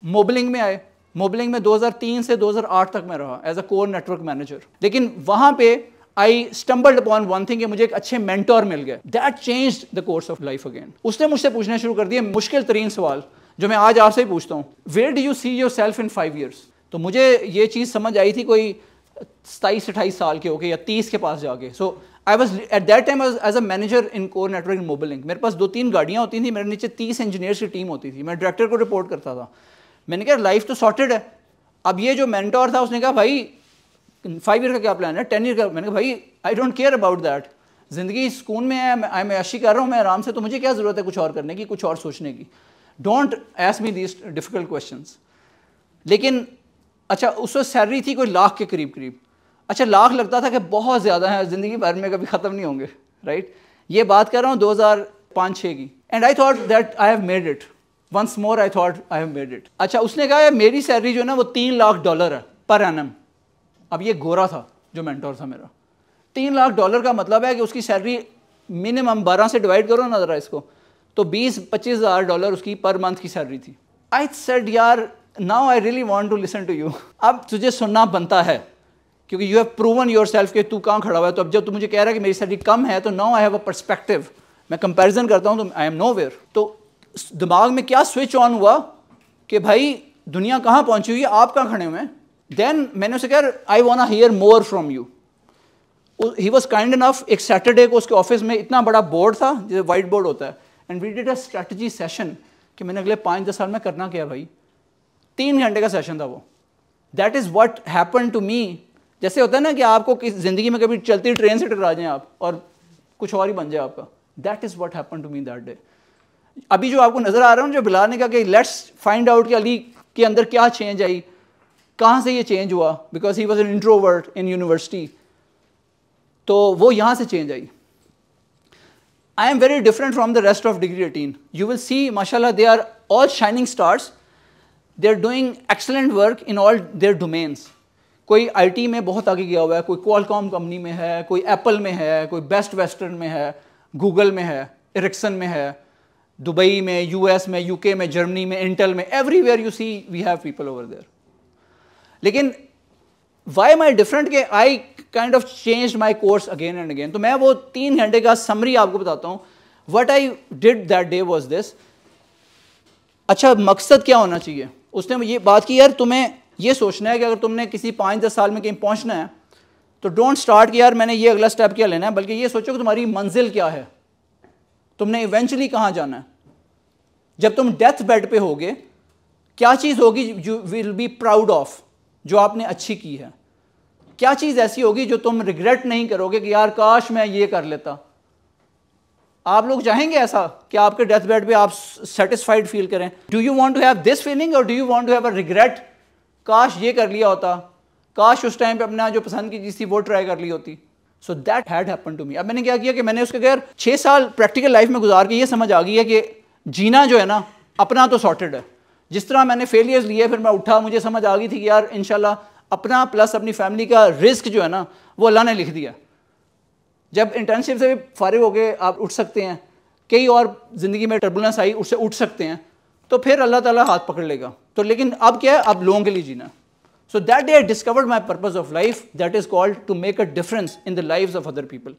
मोबलिंग में आए, मोबलिंग में 2003 से 2008 तक मैं रहा as a core network manager. लेकिन वहाँ पे I stumbled upon one thing कि मुझे एक अच्छे मेंटोर मिल गए, that changed the course of life again. उसने मुझसे पूछना शुरू कर दिया मुश्किल तरीन सवाल जो मैं आज आपसे ही पूछता हूँ, where do you see yourself in 5 years? तो मुझे ये चीज़ समझ आई थी कोई 27-28 साल के होके या 30 के पास जाके। So I was at that time as a manager in core network in Mobilink. मेरे पास 2-3 गाड़ियाँ होती थी, मेरे नीचे 30 इंजीनियर्स की टीम होती थी, मैं डायरेक्टर को रिपोर्ट करता था। मैंने कहा लाइफ तो सॉर्टेड है। अब ये जो मेंटोर था उसने कहा भाई 5 year का क्या प्लान है, 10 year का। मैंने कहा भाई I don't care about that, ज़िंदगी सुकून में है, मैं ऐशी कर रहा हूँ मैं आराम से, तो मुझे क्या ज़रूरत है कुछ और करने की, कुछ और सोचने की। Don't ask me these difficult questions. लेकिन अच्छा उस वक्त सैलरी थी कोई लाख के करीब करीब। अच्छा लाख लगता था कि बहुत ज़्यादा है, ज़िंदगी भर में कभी ख़त्म नहीं होंगे, राइट। ये बात कर रहा हूँ 2005-6 की। And I thought that I have made it, once more I thought I have made it. अच्छा उसने कहा मेरी सैलरी जो है ना वो $3 लाख है पर एनम। अब ये गोरा था जो मेंटोर था मेरा। $3 लाख का मतलब है कि उसकी सैलरी मिनिमम 12 से डिवाइड करो ना ज़रा इसको, तो $20-25 हज़ार उसकी पर मंथ की सैलरी थी। आई सेड यार now I really want to listen to you. अब तुझे सुनना बनता है क्योंकि you have proven yourself कि तू कहाँ खड़ा हुआ है। तो अब जब तू मुझे कह रहा है कि मेरी सैलरी कम है तो now I have a perspective, मैं कंपैरिजन करता हूँ तो आई एम नोवेयर। तो दिमाग में क्या स्विच ऑन हुआ कि भाई दुनिया कहाँ पहुँची हुई है, आप कहाँ खड़े हुए हैं। देन मैंने उसे कहा I want to hear more from you. He was kind enough, एक सैटरडे को उसके ऑफिस में इतना बड़ा बोर्ड था जैसे वाइट बोर्ड होता है, and we did a strategy session कि मैंने अगले 5-10 साल में करना क्या भाई। 3 घंटे का सेशन था वो। That is what happen to me. जैसे होता है ना कि आपको किस ज़िंदगी में कभी चलती ट्रेन से टकरा जाएं आप और कुछ और ही बन जाए आपका, that is what happen to me that day. अभी जो आपको नज़र आ रहा हूँ जो बिलाल ने कहा कि लेट्स फाइंड आउट कि अली के अंदर क्या चेंज आई, कहाँ से ये चेंज हुआ, because he was an introvert in university, तो वो यहाँ से चेंज आई। I am very different from the rest of degree 18। You will see माशाल्लाह they are all shining stars, they are doing excellent work in all their domains. कोई IT में बहुत आगे गया हुआ है, कोई क्वालकॉम कंपनी में है, कोई एप्पल में है, कोई बेस्ट वेस्टर्न में है, गूगल में है, एरिक्सन में है, दुबई में, यूएस में, यूके में, जर्मनी में, इंटेल में, everywhere you see we have people over there. लेकिन वाई एम आई डिफरेंट के I kind of change my course again and again. तो मैं वो 3 घंटे का समरी आपको बताता हूँ। What I did that day was this. अच्छा मकसद क्या होना चाहिए, उसने ये बात की यार तुम्हें ये सोचना है कि अगर तुमने किसी 5-10 साल में कहीं पहुँचना है तो डोंट स्टार्ट कि यार मैंने ये अगला स्टेप क्या लेना है, बल्कि ये सोचो कि तुम्हारी मंजिल क्या है, तुमने इवेंचुअली कहाँ जाना है। जब तुम डेथ बेड पे होगे क्या चीज़ होगी you will be proud of जो आपने अच्छी की है, क्या चीज़ ऐसी होगी जो तुम रिग्रेट नहीं करोगे कि यार काश मैं ये कर लेता। आप लोग चाहेंगे ऐसा कि आपके डेथ बेड पे आप सेटिस्फाइड फील करें। Do you want to have this feeling और do you want to have a regret, काश ये कर लिया होता, काश उस टाइम पे अपना जो पसंद की चीज़ थी वो ट्राई कर ली होती। So that had happen to me. अब मैंने क्या किया कि मैंने उसके गैर 6 साल प्रैक्टिकल लाइफ में गुजार के ये समझ आ गई है कि जीना जो है ना अपना तो सॉर्टेड है। जिस तरह मैंने फेलियर्स लिए फिर मैं उठा, मुझे समझ आ गई थी कि यार इंशाल्लाह अपना प्लस अपनी फैमिली का रिस्क जो है ना वो अल्लाह ने लिख दिया। जब इंटर्नशिप से भी फारिग हो गए आप उठ सकते हैं, कई और ज़िंदगी में टर्बुलेंस आई उससे उठ सकते हैं, तो फिर अल्लाह ताला हाथ पकड़ लेगा। तो लेकिन अब क्या है, अब लोगों के लिए जीना। So that day I discovered my purpose of life, that is called to make a difference in the lives of other people.